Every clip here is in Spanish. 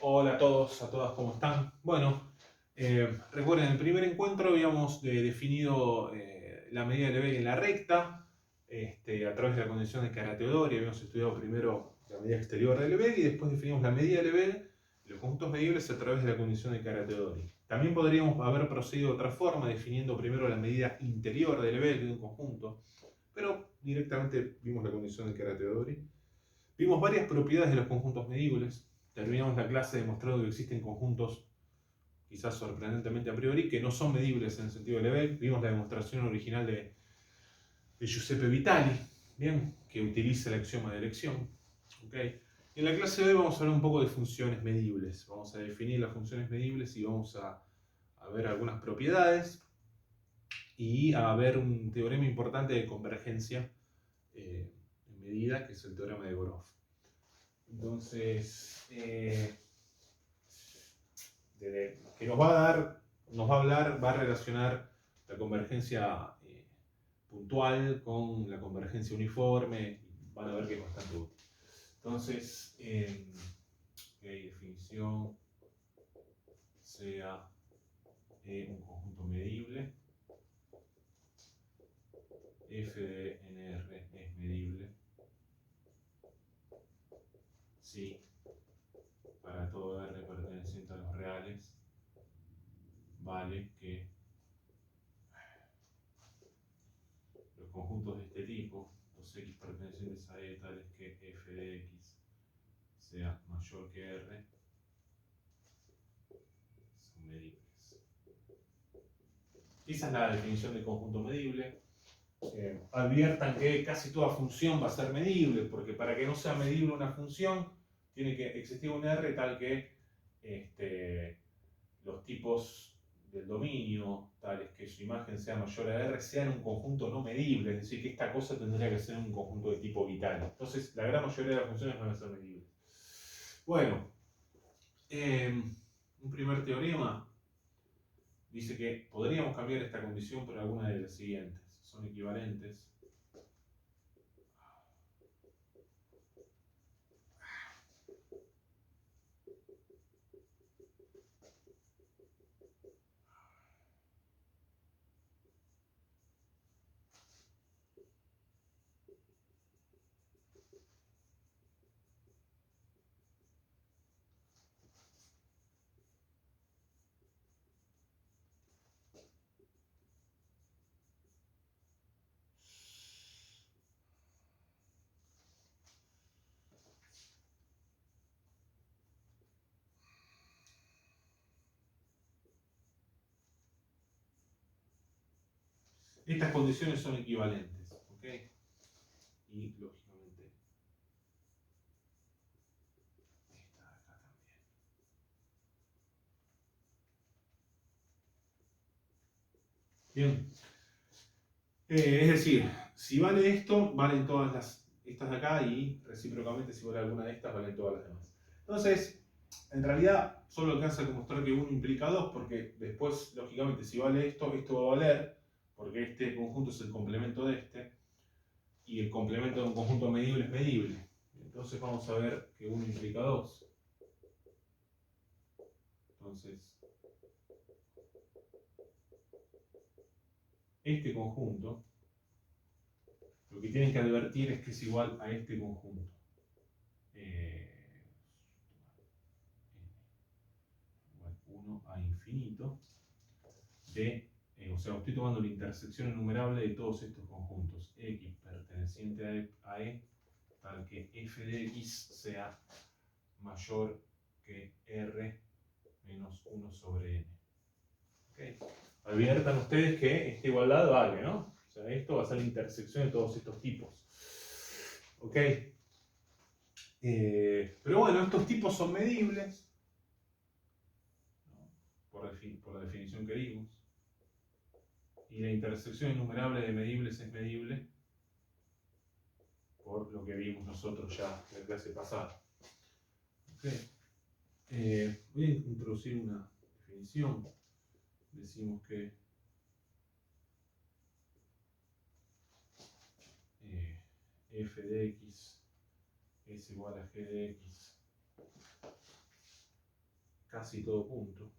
Hola a todos, a todas, ¿cómo están? Bueno, recuerden, en el primer encuentro habíamos definido la medida de Lebesgue en la recta, a través de la condición de Kara-Teodori. Habíamos estudiado primero la medida exterior de Lebesgue y después definimos la medida de Lebesgue y los conjuntos medibles a través de la condición de Kara-Teodori. También podríamos haber procedido de otra forma, definiendo primero la medida interior de Lebesgue de un conjunto, pero directamente vimos la condición de Kara-Teodori. Vimos varias propiedades de los conjuntos medibles. Terminamos la clase demostrando que existen conjuntos, quizás sorprendentemente a priori, que no son medibles en el sentido de Lebesgue. Vimos la demostración original de Giuseppe Vitali, ¿bien? Que utiliza el axioma de elección. ¿Okay? En la clase de hoy vamos a hablar un poco de funciones medibles. Vamos a definir las funciones medibles y vamos a ver algunas propiedades y a ver un teorema importante de convergencia en medida, que es el teorema de Groth. Entonces, que nos va a hablar, va a relacionar la convergencia puntual con la convergencia uniforme. Van a ver que es bastante útil. Entonces, definición sea un conjunto medible. F de NR es medible si para todo R perteneciente a los reales vale que los conjuntos de este tipo, los X pertenecientes a E, tales que F de X sea mayor que R, son medibles. Esa es la definición de conjunto medible. Adviertan que casi toda función va a ser medible, porque para que no sea medible una función, tiene que existir un R tal que los tipos del dominio, tales que su imagen sea mayor a R, sean un conjunto no medible, es decir, que esta cosa tendría que ser un conjunto de tipo vital. Entonces, la gran mayoría de las funciones van a ser medibles. Bueno, un primer teorema dice que podríamos cambiar esta condición por alguna de las siguientes. Son equivalentes. Estas condiciones son equivalentes, ¿ok? Y lógicamente esta de acá también. Bien. Es decir, si vale esto, valen todas estas de acá, y recíprocamente si vale alguna de estas, valen todas las demás. Entonces, en realidad solo alcanza a demostrar que uno implica dos, porque después, lógicamente, si vale esto, esto va a valer, porque este conjunto es el complemento de este, y el complemento de un conjunto medible es medible. Entonces vamos a ver que uno implica dos. Entonces, este conjunto, lo que tienen que advertir es que es igual a este conjunto. Igual 1 a infinito de, o sea, estoy tomando la intersección enumerable de todos estos conjuntos. X perteneciente a E, tal que f de x sea mayor que R menos 1 sobre n. ¿Okay? Adviertan ustedes que esta igualdad vale, ¿no? O sea, esto va a ser la intersección de todos estos tipos. ¿Ok? Pero bueno, estos tipos son medibles, ¿no? por la definición que dimos. Y la intersección enumerable de medibles es medible por lo que vimos nosotros ya en la clase pasada. Okay. Voy a introducir una definición. Decimos que f de x es igual a g de x casi todo punto.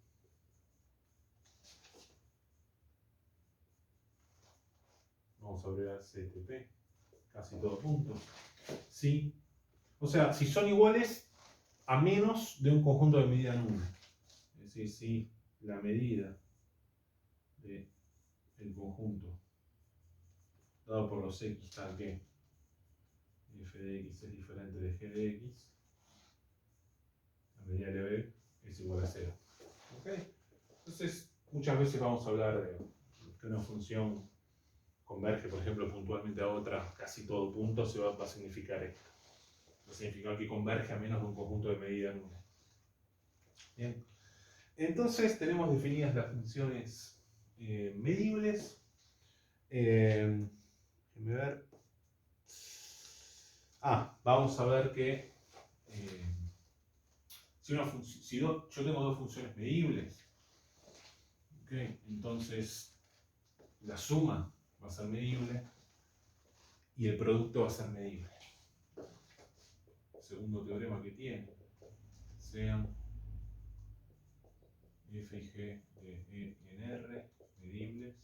Vamos a abreviar CTP, casi todo punto. ¿Sí? O sea, si son iguales a menos de un conjunto de medida nula. Es decir, si la medida del conjunto dado por los x tal que f de x es diferente de g de x, la medida de b es igual a 0. ¿Okay? Entonces, muchas veces vamos a hablar de que una función converge, por ejemplo, puntualmente a otra, casi todo punto, se va a significar esto. Va a significar que converge a menos de un conjunto de medida nula. Bien. Entonces, tenemos definidas las funciones medibles. Déjenme ver. Vamos a ver que si yo tengo dos funciones medibles, ¿okay? Entonces la suma va a ser medible y el producto va a ser medible. El segundo teorema que tiene, sean f y g de e en r medibles,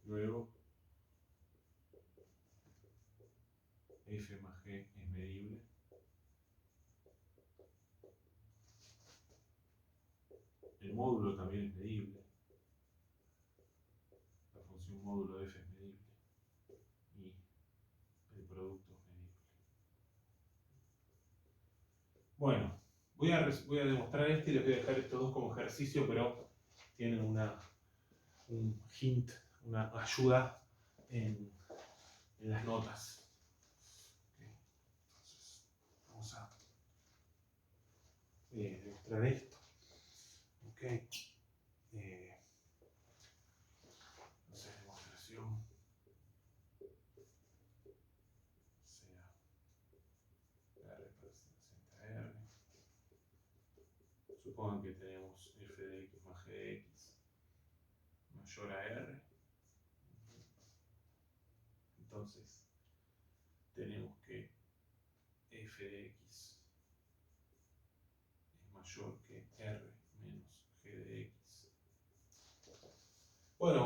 luego f más g es medible, el módulo también es medible, la función módulo de f es medible y el producto es medible. Bueno, voy a demostrar este y les voy a dejar estos dos como ejercicio, pero tienen un hint, una ayuda en las notas. Okay. Entonces, vamos a demostrar esto. Okay. Entonces, demostración sea R perteneciente a R. Supongan que tenemos f de x más g de x mayor a R. Entonces, tenemos que f de x es mayor que R menos g de x. Bueno,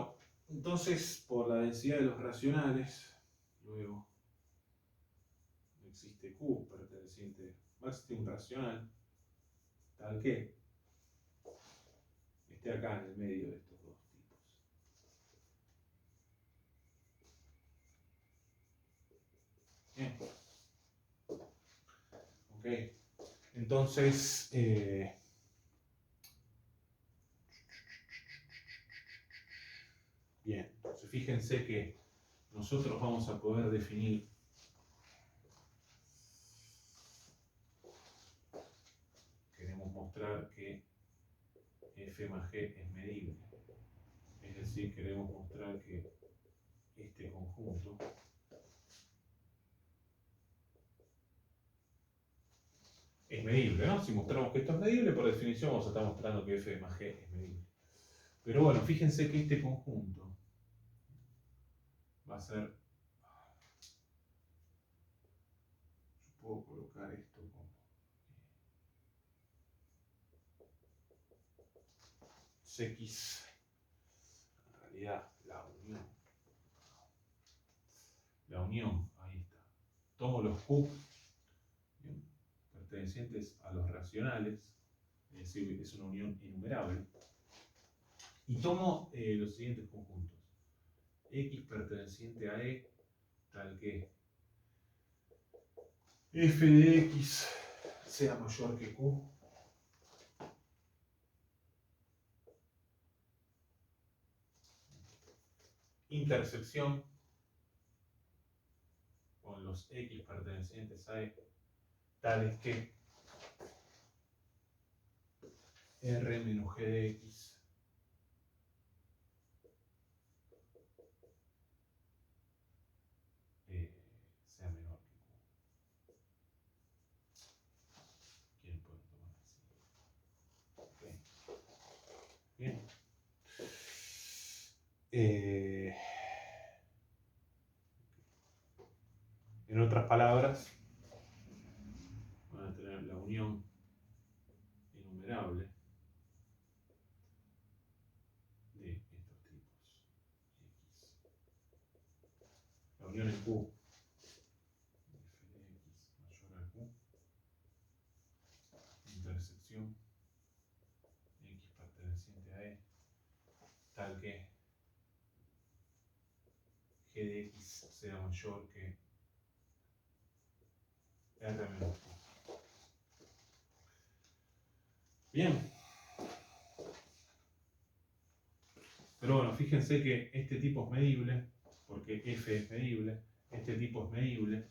entonces, por la densidad de los racionales, luego no existe Q perteneciente, va a existir un racional tal que esté acá en el medio de estos dos tipos. Bien. Ok. Entonces, bien. Entonces, fíjense que nosotros vamos a poder definir queremos mostrar que f más g es medible. Es decir, queremos mostrar que este conjunto es medible, ¿no? Si mostramos que esto es medible, por definición vamos a estar mostrando que f más g es medible. Pero bueno, fíjense que este conjunto va a ser... Yo puedo colocar esto como x, en realidad la unión, ahí está. Tomo los q, ¿bien?, pertenecientes a los racionales, es decir, es una unión enumerable, y tomo los siguientes conjuntos. X perteneciente a E, tal que f de x sea mayor que q, intersección con los x pertenecientes a E, tales que R menos G de X sea menor que Q. ¿Quién puede tomar así? Okay. Bien. En otras palabras, van a tener unión enumerable de estos tipos X. La unión en Q f de X mayor a Q, intersección X perteneciente a E, tal que G de X sea mayor que R menos Q. Bien. Pero bueno, fíjense que este tipo es medible, porque F es medible, este tipo es medible,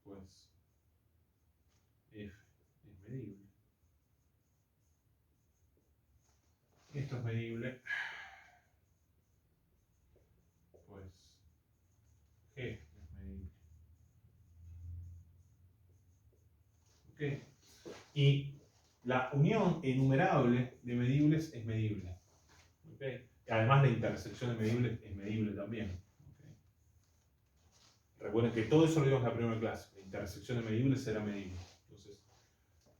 pues F es medible. Esto es medible, pues G es medible. ¿Ok? Y la unión enumerable de medibles es medible. ¿Okay? Además, la intersección de medibles es medible también. ¿Okay? Recuerden que todo eso lo vimos en la primera clase. La intersección de medibles será medible. Entonces,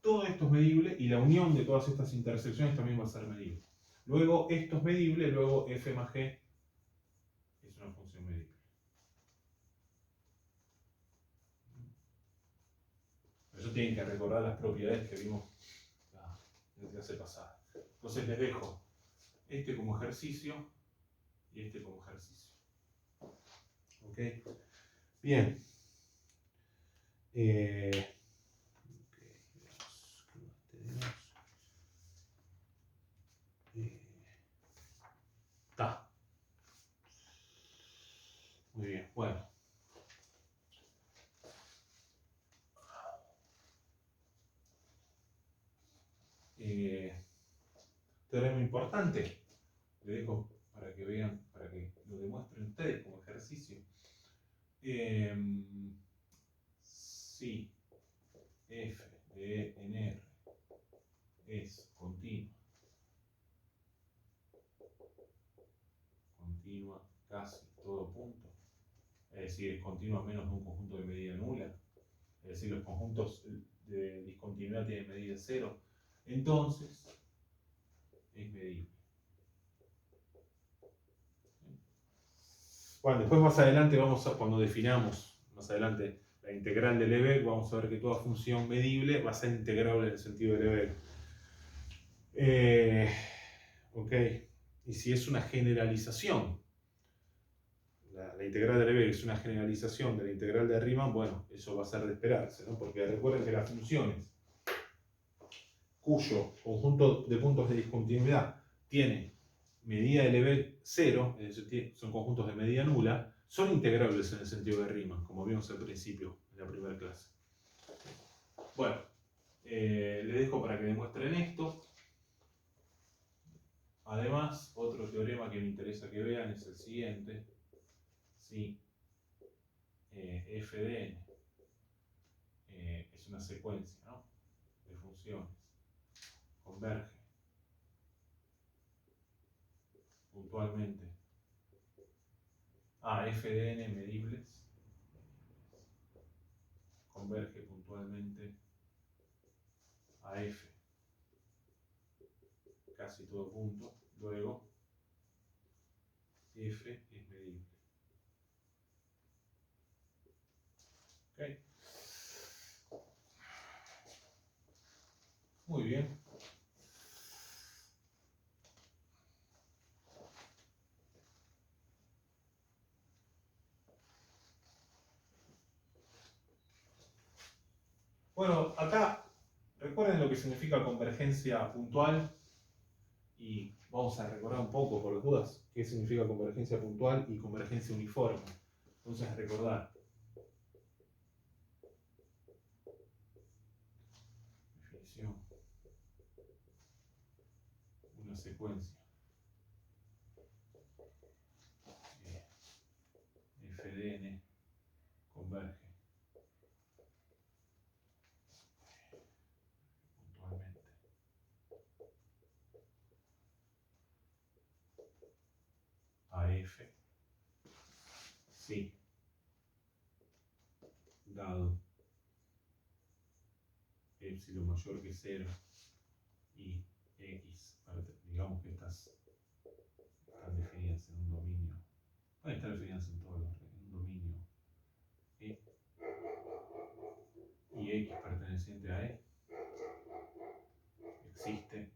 todo esto es medible y la unión de todas estas intersecciones también va a ser medible. Luego, esto es medible, luego f más g es una función medible. Por eso tienen que recordar las propiedades que vimos en la clase pasada. Entonces les dejo este como ejercicio y este como ejercicio. ¿Ok? Bien. Está. Muy bien. Bueno. Teorema importante. Le dejo para que vean, para que lo demuestren ustedes como ejercicio. Si f de en R es continua casi todo punto, es decir, es continua menos de un conjunto de medida nula, es decir, los conjuntos de discontinuidad tienen medida cero, entonces es medible. Bueno, después más adelante cuando definamos más adelante la integral de Lebesgue, vamos a ver que toda función medible va a ser integrable en el sentido de Lebesgue. Ok, y si es una generalización, la integral de Lebesgue es una generalización de la integral de Riemann, bueno, eso va a ser de esperarse, ¿no? Porque recuerden que las funciones cuyo conjunto de puntos de discontinuidad tiene medida de Lebesgue 0, es decir, son conjuntos de medida nula, son integrables en el sentido de Riemann, como vimos al principio en la primera clase. Bueno, les dejo para que demuestren esto. Además, otro teorema que me interesa que vean es el siguiente. Si f de n es una secuencia, ¿no?, de funciones, converge puntualmente a f de n medibles, converge puntualmente a f casi todo punto, luego f es medible. ¿Okay? Muy bien. Bueno, acá recuerden lo que significa convergencia puntual y vamos a recordar un poco por las dudas qué significa convergencia puntual y convergencia uniforme. Entonces recordar. Definición. Una secuencia. F de n converge puntualmente a f Sí. Dado epsilon mayor que 0 y x, digamos que estas están definidas en un dominio, pueden estar definidas en todos los en un dominio E y x perteneciente a E, existe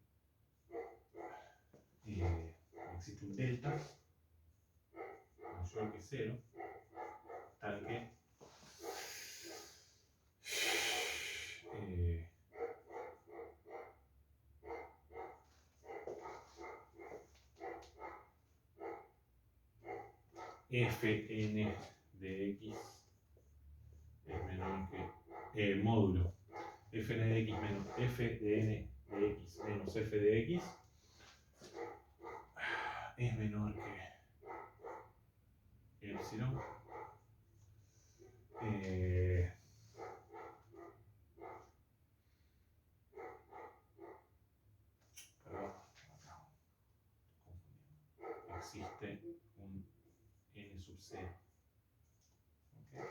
un delta mayor que 0, tal que fn de x es menor que módulo fn de x menos f de n de x menos f de x es menor que epsilon. Existe un n sub 0. ¿Okay?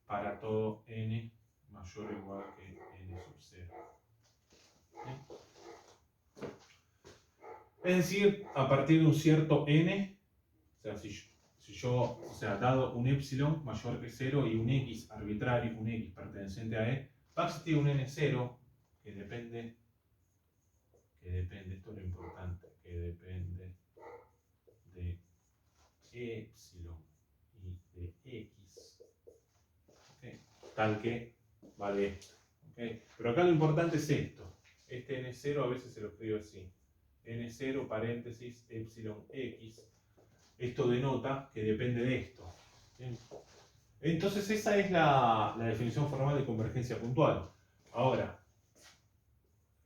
Para todo n mayor o igual que n sub 0. ¿Sí? Es decir, a partir de un cierto n, o sea, dado un epsilon mayor que 0 y un x arbitrario, un x perteneciente a E, va a existir un n0 que depende, esto es lo importante, que depende de epsilon y de x, ¿okay? Tal que vale esto. ¿Okay? Pero acá lo importante es esto. Este n0 a veces se lo escribo así. n0 paréntesis epsilon x. Esto denota que depende de esto. ¿Bien? Entonces esa es la definición formal de convergencia puntual. Ahora,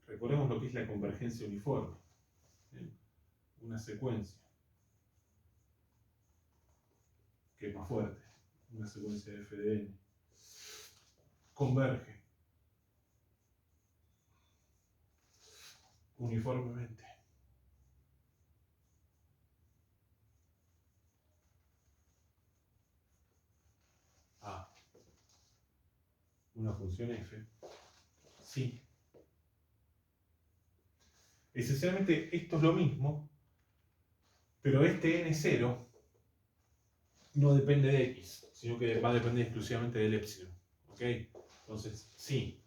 recordemos lo que es la convergencia uniforme. ¿Bien? Una secuencia que es más fuerte. Una secuencia de f de n. Converge uniformemente a una función f. Sí. Esencialmente esto es lo mismo, pero este n0 no depende de x, sino que va a depender exclusivamente del epsilon. ¿Ok? Entonces, sí.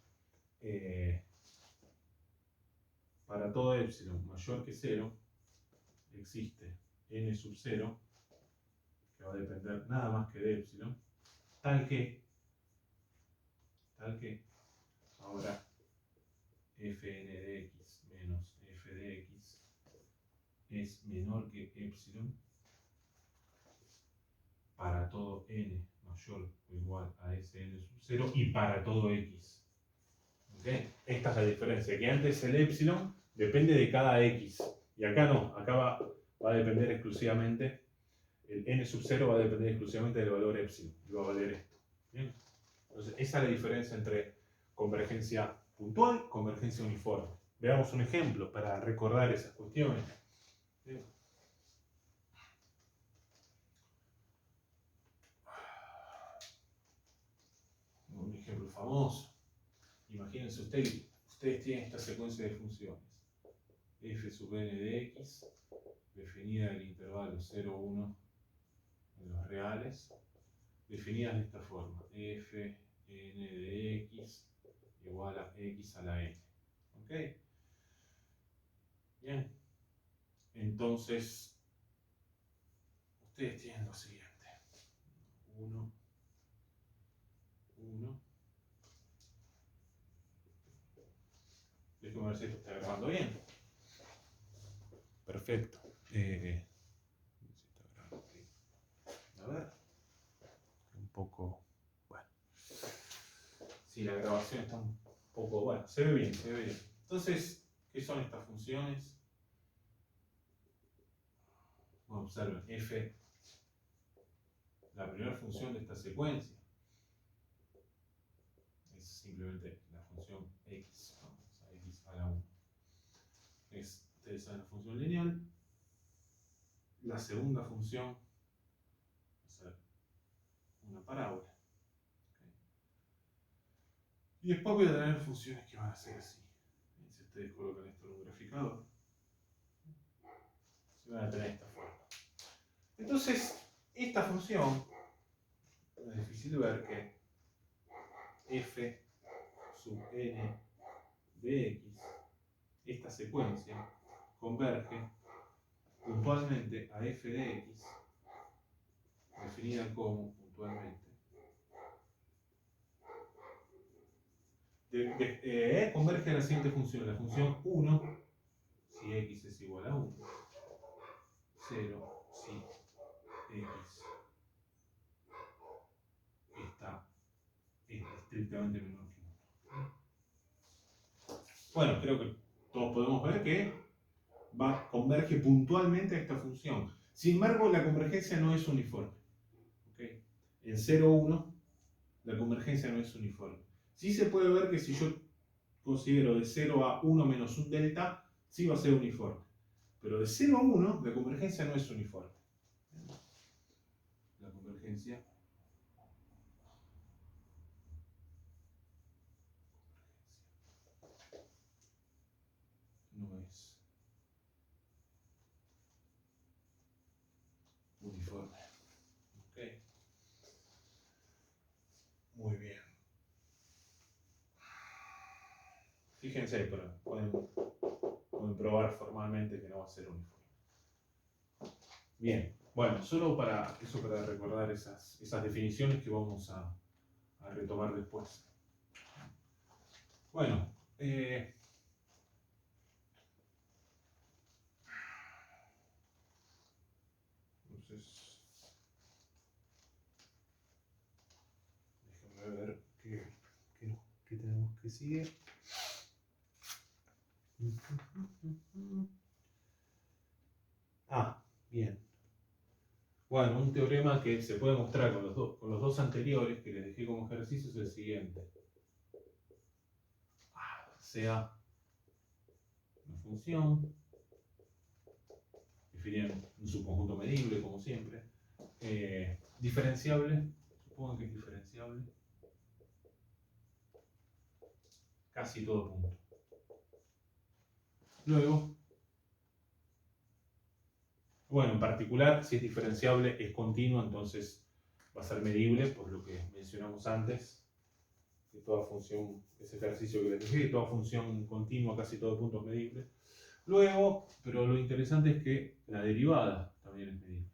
Para todo epsilon mayor que 0, existe n sub 0, que va a depender nada más que de epsilon, tal que, ahora fn de x menos f de x es menor que epsilon para todo n mayor o igual a Sn sub 0 y para todo x. ¿Okay? Esta es la diferencia, que antes el epsilon depende de cada x, y acá no, acá va a depender exclusivamente, el n sub 0 va a depender exclusivamente del valor epsilon, y va a valer esto. ¿Bien? Entonces, esa es la diferencia entre convergencia puntual y convergencia uniforme. Veamos un ejemplo para recordar esas cuestiones. ¿Bien? Un ejemplo famoso. Imagínense ustedes tienen esta secuencia de funciones. F sub n de x, definida en el intervalo 0, 1 en los reales, definidas de esta forma. F n de x igual a x a la n. ¿Ok? Bien. Entonces, ustedes tienen lo siguiente. 1, 1. Déjenme ver si esto está grabando bien. Perfecto. A ver. Un poco. Bueno. Sí, la grabación está un poco. Bueno, se ve bien, se ve bien. Entonces, ¿qué son estas funciones? Bueno, observen. F, la primera función de esta secuencia, es simplemente la función x. ¿No? O sea, x a la 1. Ustedes saben la función lineal. La segunda función, o sea, una parábola. Y después voy a tener funciones que van a ser así. Si ustedes colocan esto en un graficador, se van a tener esta forma. Entonces, esta función, no es difícil de ver que f sub n de x, esta secuencia, converge puntualmente a f de x, definida como puntualmente converge a la siguiente función, la función 1, si x es igual a 1, 0, si x es estrictamente menor que 1. Bueno, creo que todos podemos ver que converge puntualmente a esta función. Sin embargo, la convergencia no es uniforme. ¿Okay? En 0, 1, la convergencia no es uniforme. Sí se puede ver que si yo considero de 0 a 1 menos un delta, sí va a ser uniforme. Pero de 0 a 1, la convergencia no es uniforme. La convergencia no es uniforme. ¿Okay? Muy bien. Fíjense, pero pueden probar formalmente que no va a ser uniforme. Bien, bueno, solo para recordar esas definiciones que vamos a retomar después. Bueno, entonces, déjenme ver qué tenemos que seguir. Bien. Bueno, un teorema que se puede mostrar con los dos anteriores que les dejé como ejercicio es el siguiente. Sea una función definida en un subconjunto medible, como siempre, diferenciable, supongo que es diferenciable, casi todo punto. Luego, bueno, en particular, si es diferenciable, es continuo, entonces va a ser medible, por lo que mencionamos antes, que toda función, ese ejercicio que les dije, toda función continua, casi todo punto es medible. Luego, pero lo interesante es que la derivada también es medible.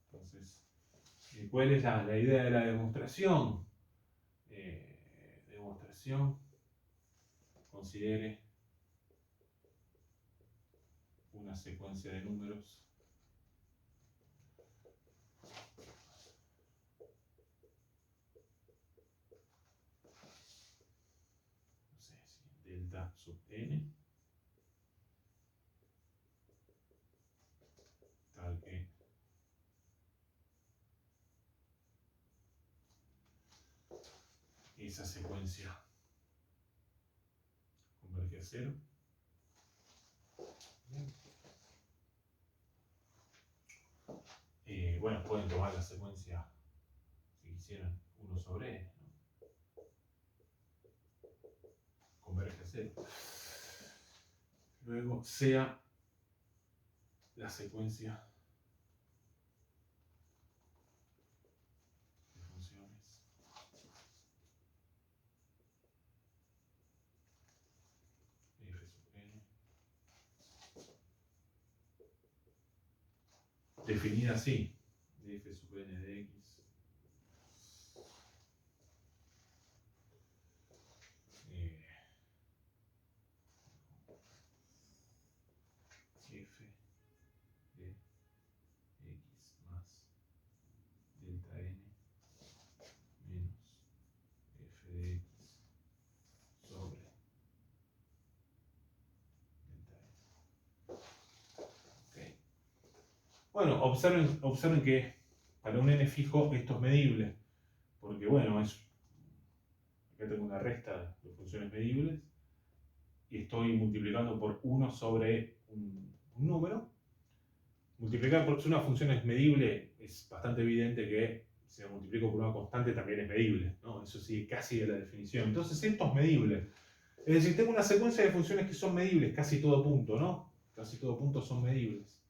Entonces, ¿cuál es la idea de la demostración? Demostración, considere una secuencia de números delta sub n tal que esa secuencia converge a 0. Bueno, pueden tomar la secuencia, si quisieran, 1 sobre n, ¿no? Converge a 0. Luego sea la secuencia de funciones f sub n definida así, de f sub n de x f de x más delta n menos f de x sobre delta n. Okay. Bueno, observen que para un n fijo esto es medible, porque bueno, acá tengo una resta de funciones medibles y estoy multiplicando por 1 sobre un número. multiplicar por si una función es medible, es bastante evidente que si la multiplico por una constante también es medible, ¿no? Eso sigue casi de la definición. Entonces esto es medible. Es decir, tengo una secuencia de funciones que son medibles, casi todo punto, ¿no? Casi todo punto son medibles.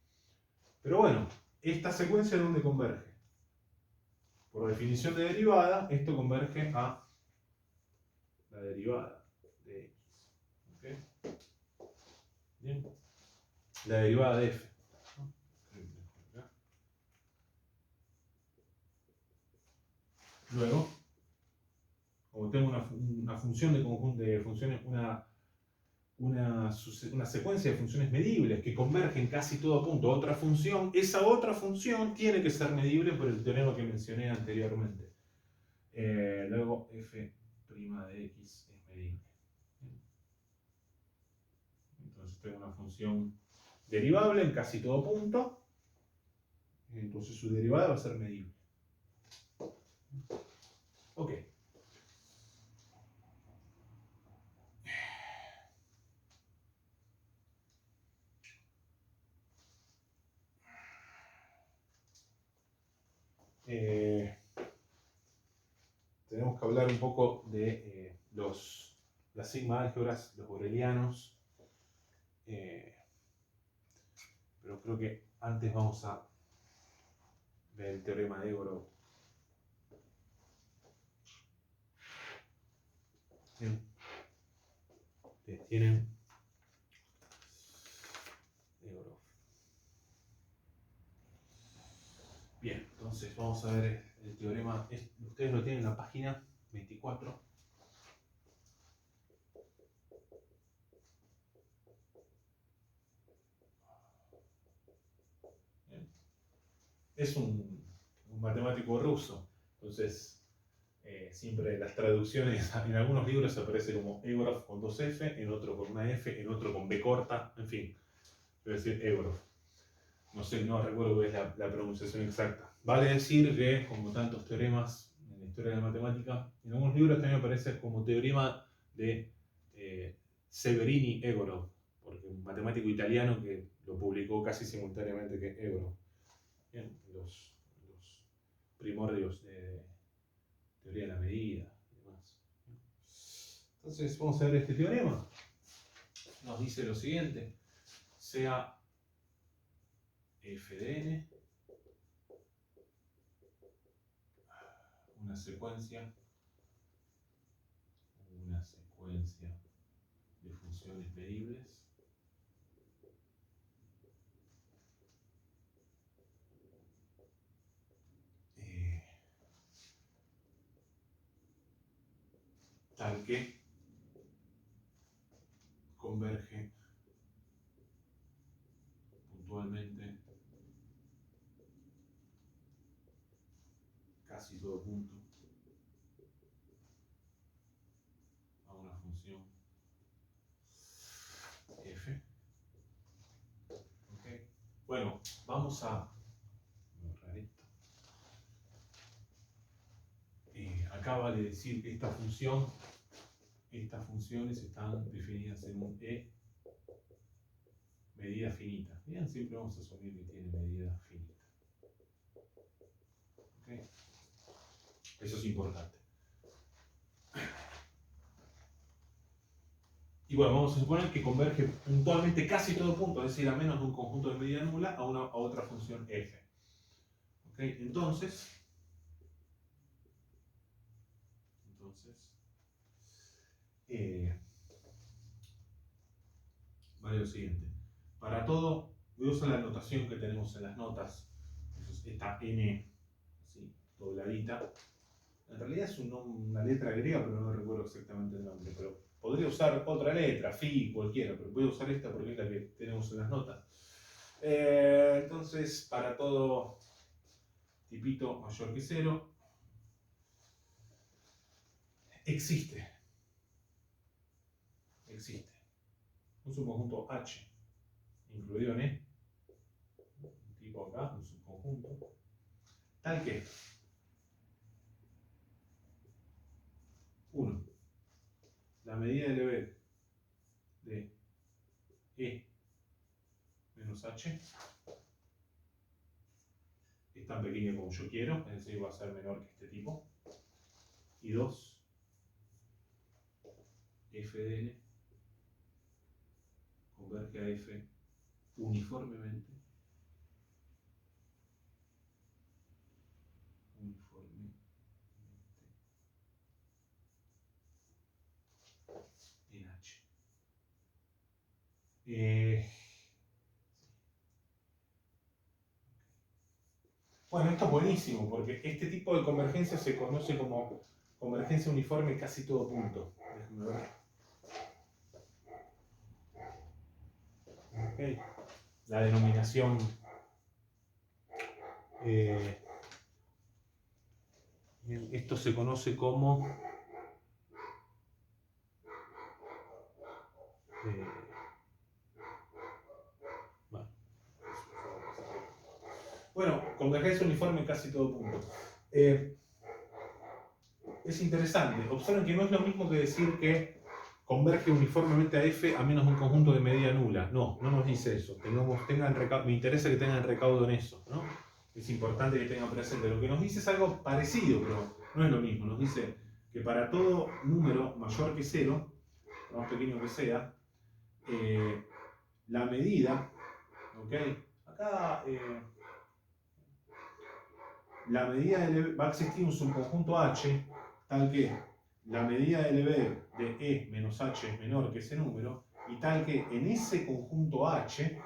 Pero bueno, esta secuencia ¿dónde converge? Por definición de derivada, esto converge a la derivada de x. ¿Okay? Bien. La derivada de f. Luego, como tengo una función de conjunto de funciones, una secuencia de funciones medibles que convergen casi todo punto a otra función, esa otra función tiene que ser medible por el teorema que mencioné anteriormente. Luego f' de x es medible. Entonces tengo una función derivable en casi todo punto, entonces su derivada va a ser medible. Ok. Tenemos que hablar un poco de las sigma álgebras, los borelianos, pero creo que antes vamos a ver el teorema de Egorov. Bien. Tienen Egorov. Bien, entonces vamos a ver el teorema. Ustedes lo tienen en la página 24. Bien. Es un matemático ruso, entonces siempre las traducciones en algunos libros aparece como Egorov con 2F, en otro con una F, en otro con B corta, en fin, voy a decir Egorov. No sé, no recuerdo cuál es la pronunciación exacta. Vale decir que, como tantos teoremas en la historia de la matemática, en algunos libros también aparece como teorema de Severini-Egorov, porque un matemático italiano que lo publicó casi simultáneamente que Egorov. Bien, los primordios de teoría de la medida y demás. Entonces, vamos a ver este teorema. Nos dice lo siguiente: sea f de n una secuencia de funciones medibles tal que converge puntualmente casi todo punto a una función f. ¿Okay? Bueno, vamos a borrar esto. Acá vale decir que estas funciones están definidas en un E medida finita. Bien, siempre vamos a asumir que tiene medida finita. ¿Okay? Eso es importante. Y bueno, vamos a suponer que converge puntualmente casi todo punto, es decir, a menos de un conjunto de medida nula, a otra función f. ¿Okay? Entonces, vale lo siguiente. Para todo, voy a usar la notación que tenemos en las notas. Esta n, así, dobladita. En realidad es una letra griega, pero no recuerdo exactamente el nombre. Pero podría usar otra letra, phi, cualquiera, pero voy a usar esta porque es la que tenemos en las notas. Entonces, para todo tipito mayor que 0, existe un subconjunto H, incluido en E, un tipo acá, un subconjunto, tal que 1. La medida de Lebesgue de E menos H es tan pequeño como yo quiero, es decir, va a ser menor que este tipo. Y 2, f de n converge a f uniformemente. En h. Bueno, esto es buenísimo, porque este tipo de convergencia se conoce como convergencia uniforme casi todo punto. Déjenme ver. Okay. La denominación esto se conoce como bueno, convergencia uniforme en casi todo punto. Es interesante. Observen que no es lo mismo que decir que converge uniformemente a f a menos de un conjunto de medida nula. No, no nos dice eso. Me interesa que tengan recaudo en eso, ¿no? Es importante que tengan presente. Lo que nos dice es algo parecido, pero no es lo mismo. Nos dice que para todo número mayor que 0, por más pequeño que sea, la medida, ¿ok? Acá la medida va a existir un subconjunto H tal que la medida del deber de E menos H es menor que ese número y tal que en ese conjunto H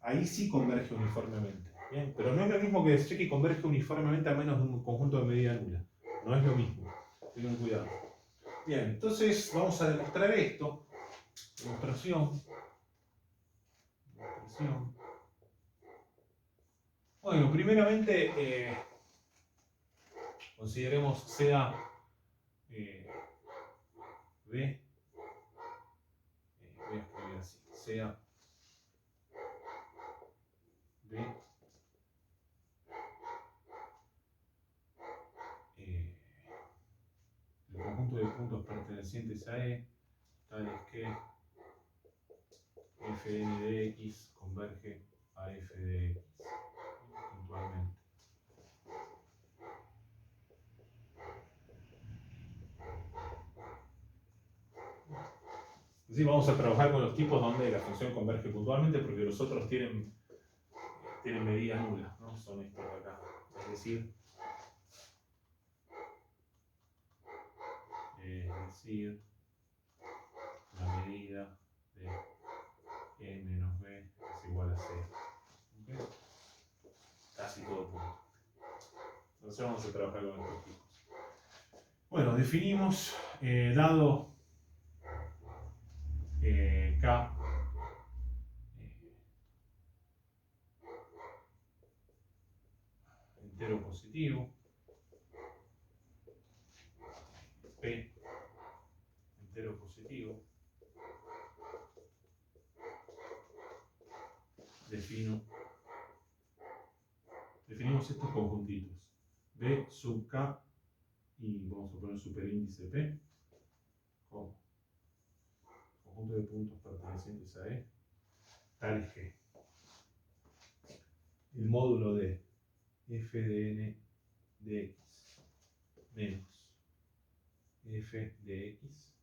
ahí sí converge uniformemente. ¿Bien? Pero no es lo mismo que decir que converge uniformemente a menos de un conjunto de medida nula. No es lo mismo. Tengan cuidado. Bien, entonces vamos a demostrar esto. Demostración. Bueno, primeramente consideremos sea B, voy a escribir así, sea B el conjunto de puntos pertenecientes a E, tales que fn de x converge a f de x, puntualmente. Así vamos a trabajar con los tipos donde la función converge puntualmente, porque los otros tienen medida nula, ¿no? Son estos de acá. Es decir, la medida de E menos B es igual a 0. ¿Okay? Casi todo punto. Entonces vamos a trabajar con estos tipos. Bueno, definimos, dado K entero positivo, P entero positivo, definimos estos conjuntitos, B sub K y vamos a poner superíndice P como conjunto de puntos pertenecientes a E, tales que el módulo de f de n de x menos f de x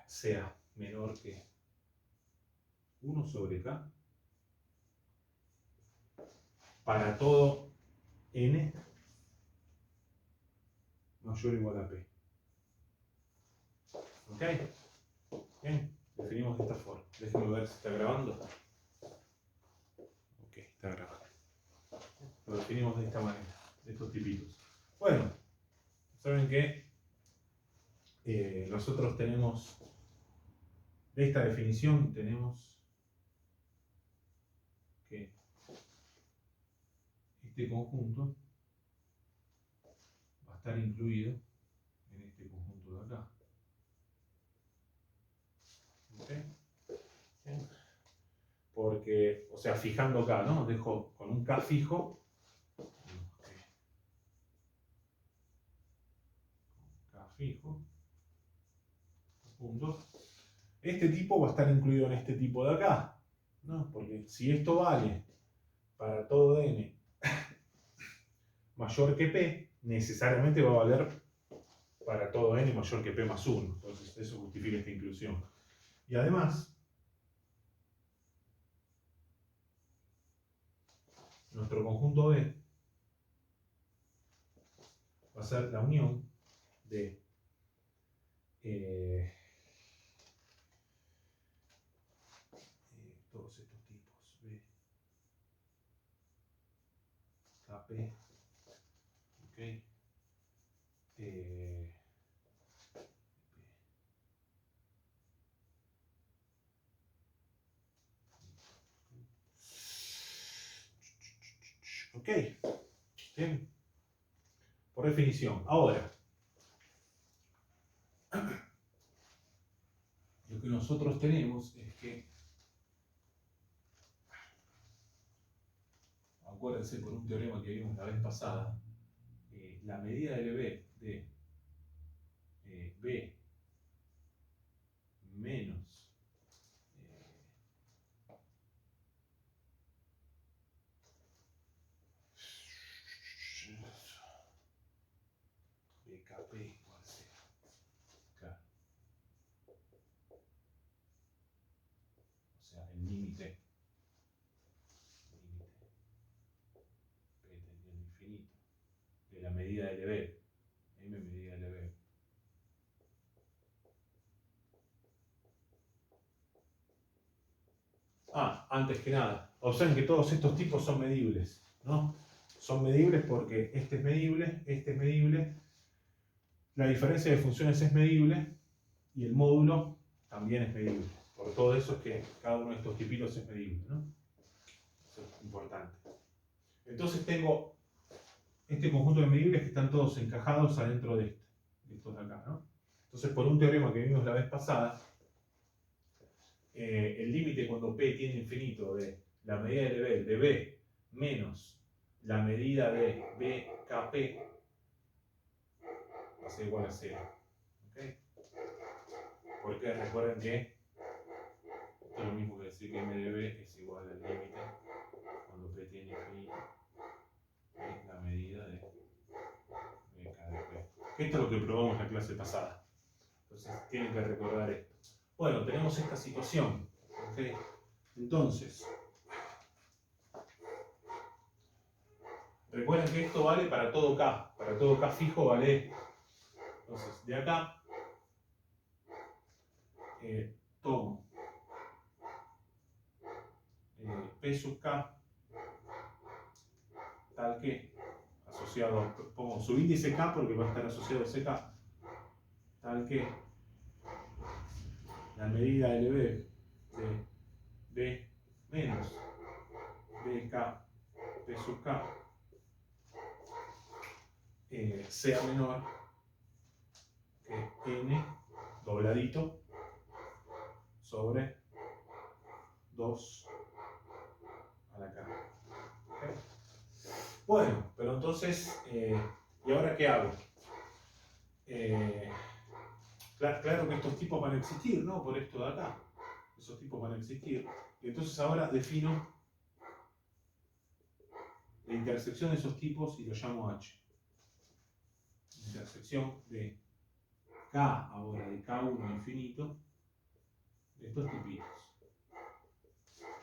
sea menor que 1 sobre k para todo n mayor o igual a p. ¿Ok? Bien, definimos de esta forma. Déjenme ver si está grabando. Ok, está grabando. Lo definimos de esta manera, de estos tipitos. Bueno, saben que nosotros tenemos, de esta definición tenemos que este conjunto va a estar incluido en este conjunto de acá. ¿Okay? Porque, o sea, fijando K, ¿no? Dejo con un K fijo. K fijo. Puntos. Este tipo va a estar incluido en este tipo de acá, ¿no? Porque si esto vale para todo n mayor que p, necesariamente va a valer para todo n mayor que p más 1. Entonces, eso justifica esta inclusión. Y además, nuestro conjunto B va a ser la unión de todos estos tipos B, KP, ¿ok? Ok, bien, por definición. Ahora, lo que nosotros tenemos es que, acuérdense por un teorema que vimos la vez pasada, la medida de B de B menos BKP igual a 0. Claro. O sea, el límite P tendiendo a infinito de la medida de B, M medida de B. Antes que nada, observen que todos estos tipos son medibles, ¿no? Son medibles porque este es medible, la diferencia de funciones es medible y el módulo también es medible. Por todo eso es que cada uno de estos tipitos es medible, ¿no? Eso es importante. Entonces tengo este conjunto de medibles que están todos encajados adentro de estos de acá, ¿no? Entonces, por un teorema que vimos la vez pasada, el límite cuando P tiende a infinito de la medida de B menos la medida de BKP va a ser igual a 0. ¿Okay? Porque recuerden que esto es lo mismo que decir que M de B es igual al límite cuando P tiende a infinito de la medida de BK de P. Esto es lo que probamos la clase pasada. Entonces tienen que recordar esto. Bueno, tenemos esta situación. ¿Okay? Entonces, recuerden que esto vale para todo K. Para todo K fijo vale. Entonces, de acá tomo P sub K tal que asociado, pongo su índice K porque va a estar asociado a ese K, tal que la medida LB de B menos BK P sub K sea menor que N dobladito sobre 2 a la K. ¿Okay? Bueno, pero entonces, ¿y ahora qué hago? Claro que estos tipos van a existir, ¿no? Por esto de acá. Esos tipos van a existir. Y entonces ahora defino la intersección de esos tipos y lo llamo H. Intersección de K, ahora de K1 infinito, de estos tipitos.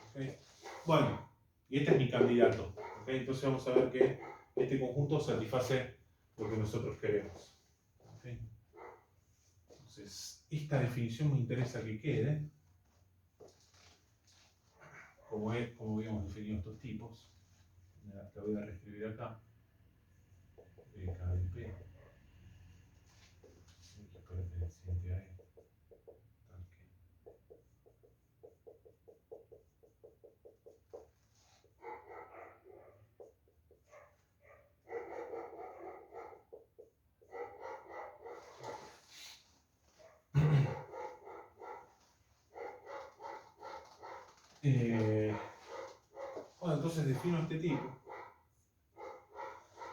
¿Okay? Bueno, y este es mi candidato. ¿Okay? Entonces vamos a ver que este conjunto satisface lo que nosotros queremos. ¿Okay? Entonces, esta definición me interesa que quede, como habíamos definido estos tipos. La voy a reescribir acá. BK de P. X perteneciente a E. Tal que. Bueno, entonces defino este tipo.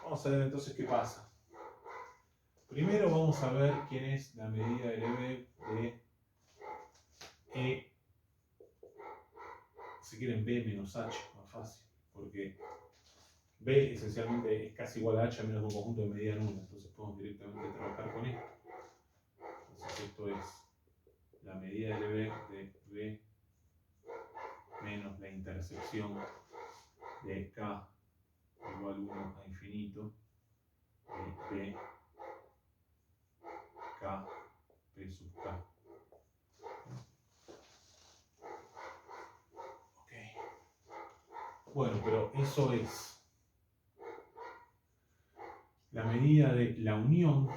Vamos a ver entonces qué pasa. Primero vamos a ver quién es la medida LB de E, si quieren B menos H, más fácil. porque B esencialmente es casi igual a H a menos un conjunto de medida nula, entonces podemos directamente trabajar con esto. Entonces esto es la medida de B menos la intersección de K igual 1 a infinito de B K P sub K. Ok. Bueno, pero eso es la medida de la unión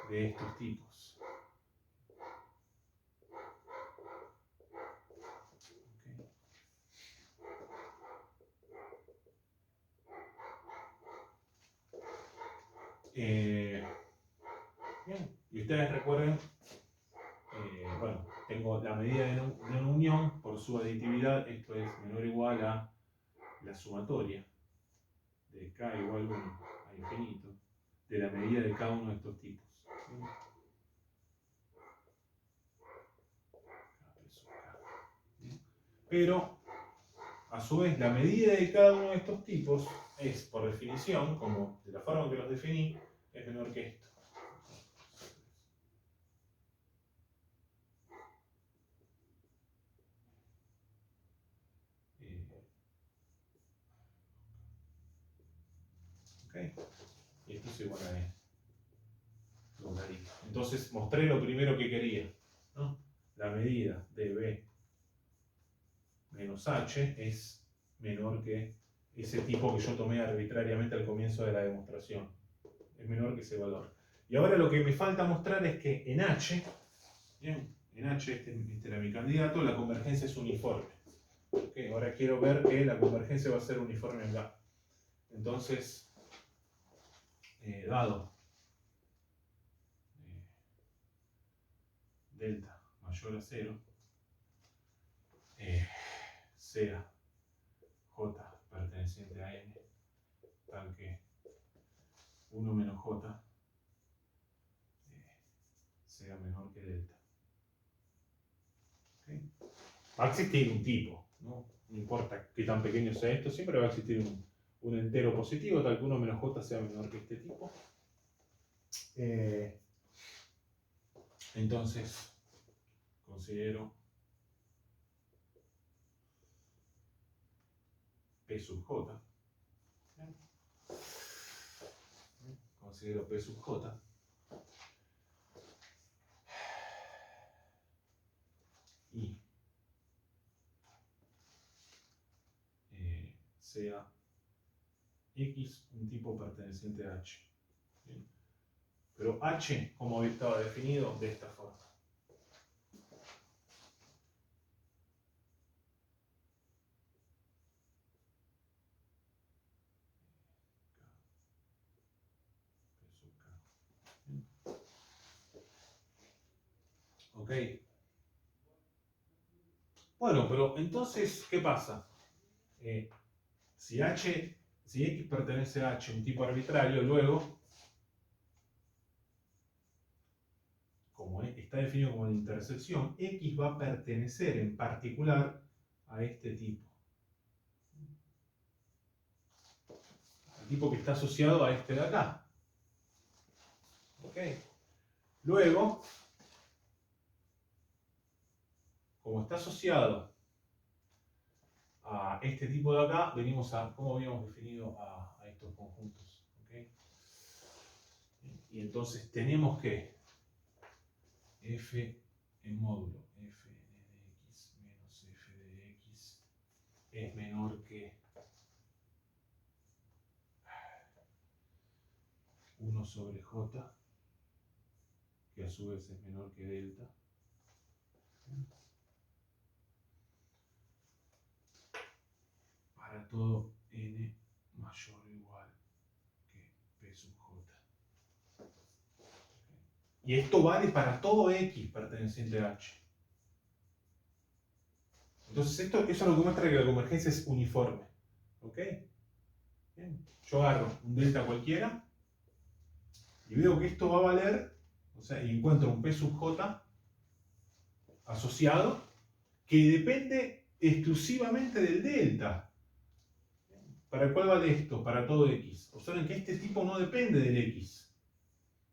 de estos tipos. Bien. Y ustedes recuerden, bueno, tengo la medida de una unión por su aditividad, esto es menor o igual a la sumatoria de K igual 1 a infinito de la medida de cada uno de estos tipos. Pero, a su vez, la medida de cada uno de estos tipos es, por definición, como de la forma en que los definí, es menor que esto. ¿Ok? Y esto es igual a E. Entonces mostré lo primero que quería, ¿no? La medida de B menos H es menor que ese tipo que yo tomé arbitrariamente al comienzo de la demostración. Es menor que ese valor. Y ahora lo que me falta mostrar es que en H, bien, en H, este era mi candidato, la convergencia es uniforme. Okay, ahora quiero ver que la convergencia va a ser uniforme acá. Entonces, dado delta mayor a 0, sea J perteneciente a N, tal que 1 menos J sea menor que delta. ¿Okay? Va a existir un tipo, ¿no? No importa qué tan pequeño sea esto, siempre va a existir un entero positivo, tal que 1 menos J sea menor que este tipo. Entonces, considero P sub J. Considero P sub J. Y sea X un tipo perteneciente a H. ¿Bien? Pero H, como estaba definido, de esta forma. Ok. Bueno, pero entonces, ¿qué pasa? Si X pertenece a H, un tipo arbitrario, luego, como está definido como la intersección, X va a pertenecer en particular a este tipo. Al tipo que está asociado a este de acá. ¿Ok? Luego, como está asociado a este tipo de acá, venimos a cómo habíamos definido a estos conjuntos. ¿Okay? Y entonces tenemos que f en módulo f de x menos f de x es menor que 1 sobre j, que a su vez es menor que delta. Para todo n mayor o igual que p sub j. Y esto vale para todo x perteneciente a h. Entonces eso es lo que muestra que la convergencia es uniforme. ¿Ok? Bien. Yo agarro un delta cualquiera y veo que esto va a valer, o sea, y encuentro un p sub j asociado que depende exclusivamente del delta. ¿Para cuál vale esto? Para todo x. Observen que este tipo no depende del x.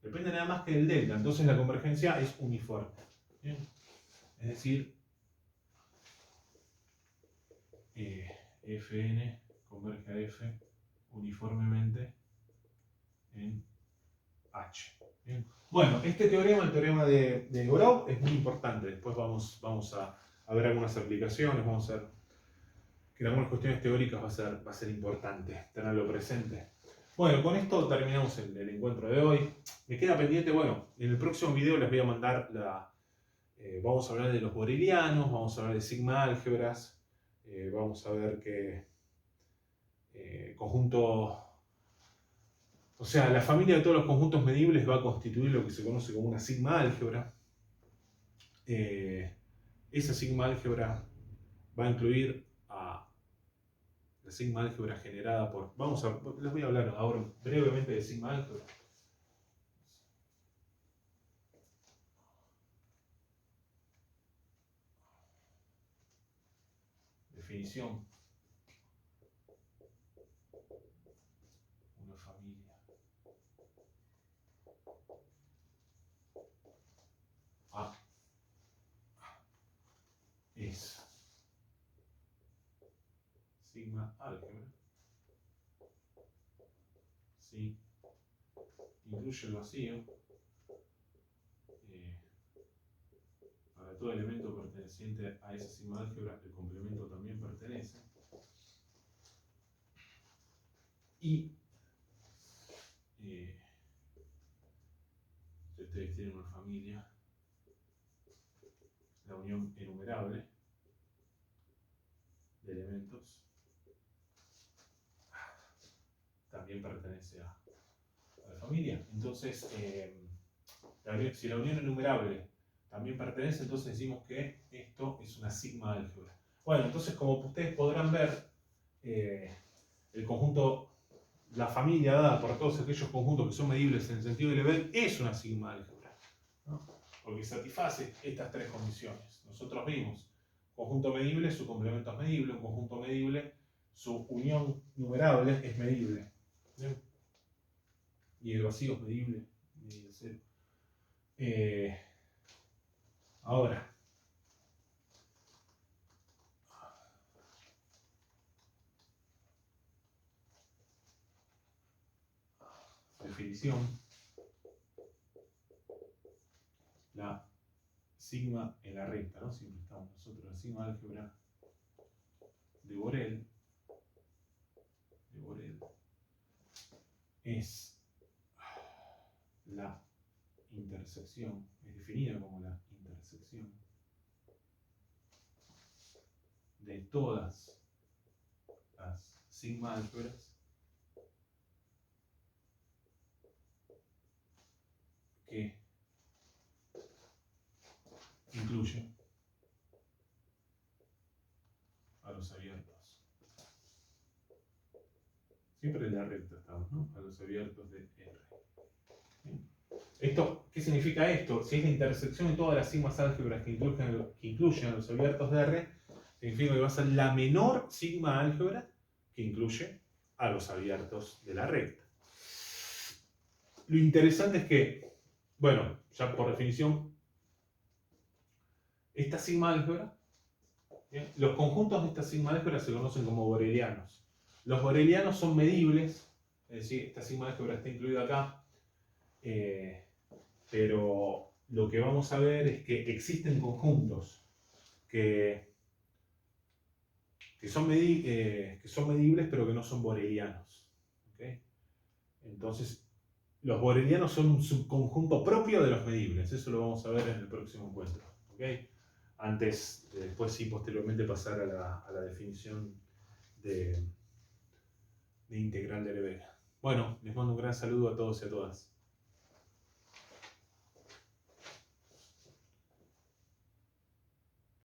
Depende nada más que del delta. Entonces la convergencia es uniforme. ¿Bien? Es decir, Fn converge a F uniformemente en H. ¿Bien? Bueno, este teorema, el teorema de Grove, es muy importante. Después vamos a ver algunas aplicaciones, vamos a ver que en algunas cuestiones teóricas va a ser importante tenerlo presente. Bueno, con esto terminamos el encuentro de hoy. Me queda pendiente, bueno, en el próximo video les voy a mandar vamos a hablar de los borelianos, vamos a hablar de sigma álgebras, vamos a ver que conjunto, o sea, la familia de todos los conjuntos medibles va a constituir lo que se conoce como una sigma álgebra. Esa sigma álgebra va a incluir a la sigma álgebra generada por... les voy a hablar ahora brevemente de sigma álgebra. Definición. Una familia. A es sigma álgebra. Sí. Incluye el vacío. Para todo elemento perteneciente a esa sigma álgebra, el complemento también pertenece. Y si ustedes tienen una familia, la unión enumerable de elementos también pertenece a la familia. Entonces, si la unión enumerable también pertenece, entonces decimos que esto es una sigma álgebra. Bueno, entonces como ustedes podrán ver, el conjunto, la familia dada por todos aquellos conjuntos que son medibles en el sentido de Lebesgue es una sigma álgebra, ¿no? Porque satisface estas tres condiciones. Nosotros vimos conjunto medible, su complemento es medible, un conjunto medible, su unión numerable es medible. ¿Bien? Y el vacío es medible, medida cero. Ahora, definición, la sigma en la recta, ¿no? Siempre estamos nosotros, la sigma álgebra de Borel es la intersección, es definida como la intersección de todas las sigma álgebras que incluyen a los abiertos. Siempre en la recta estamos, ¿no? A los abiertos de R. ¿Bien? ¿Qué significa esto? Si es la intersección de todas las sigmas álgebras que incluyen a los abiertos de R, significa que va a ser la menor sigma álgebra que incluye a los abiertos de la recta. Lo interesante es que, bueno, ya por definición, esta sigma álgebra, ¿bien? Los conjuntos de esta sigma álgebra se conocen como borelianos. Los borelianos son medibles, es decir, esta sigma álgebra está incluida acá, pero lo que vamos a ver es que existen conjuntos que son medibles pero que no son borelianos. ¿Okay? Entonces, los borelianos son un subconjunto propio de los medibles. Eso lo vamos a ver en el próximo encuentro. ¿Okay? Antes, después sí, posteriormente pasar a la definición de integral de Lebesgue. Bueno, les mando un gran saludo a todos y a todas.